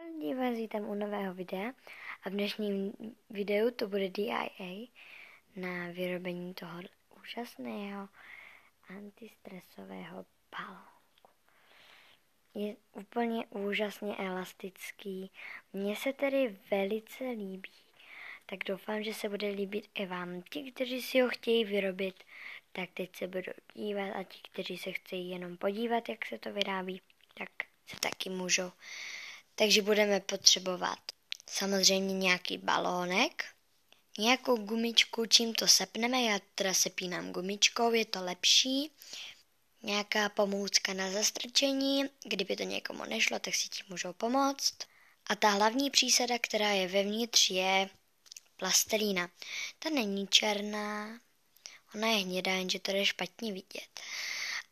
lidi, vás vítám u nového videa a v dnešním videu to bude DIY na vyrobení toho úžasného antistresového balónku. Je úplně úžasně elastický, mně se tedy velice líbí, tak doufám, že se bude líbit i vám. Ti, kteří si ho chtějí vyrobit, tak teď se budou dívat a ti, kteří se chtějí jenom podívat, jak se to vyrábí, tak se taky můžou. Takže budeme potřebovat samozřejmě nějaký balónek, nějakou gumičku, čím to sepneme, já teda sepínám gumičkou, je to lepší, nějaká pomůcka na zastrčení, kdyby to někomu nešlo, tak si tím můžou pomoct. A ta hlavní přísada, která je vevnitř, je plastelína. Ta není černá, ona je hnědá, jenže to jde špatně vidět.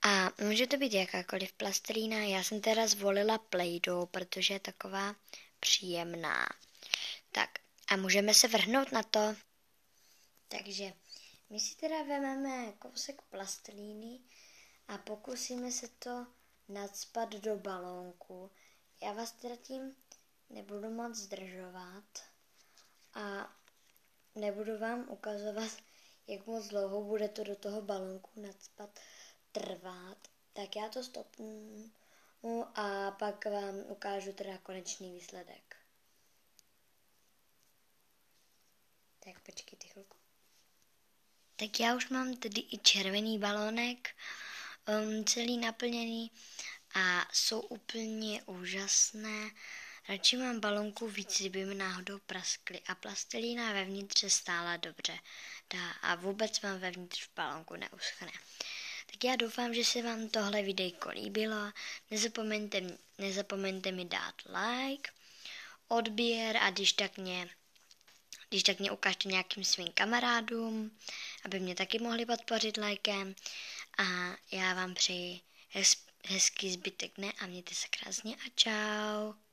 A může to být jakákoliv plastelína, já jsem teda zvolila Play-Doh, protože je taková příjemná. Tak a můžeme se vrhnout na to. Takže my si teda vezmeme kousek plastelíny a pokusíme se to nacpat do balónku. Já vás teda tím nebudu moc zdržovat a nebudu vám ukazovat, jak moc dlouho bude to do toho balónku nacpat trvat, tak já to stopnu a pak vám ukážu teda konečný výsledek. Tak počkejte chvilku. Tak já už mám tedy i červený balónek, celý naplněný a jsou úplně úžasné. Radši mám balónku víc, kdyby mi náhodou praskly a plastelína vevnitř se stála dobře a vůbec vám vevnitř v balónku neuschne. Tak já doufám, že se vám tohle videjko líbilo. Nezapomeňte mi dát like, odběr a když tak mě ukážte nějakým svým kamarádům, aby mě taky mohli podpořit lajkem. A já vám přeji hezký zbytek dne a mějte se krásně a čau.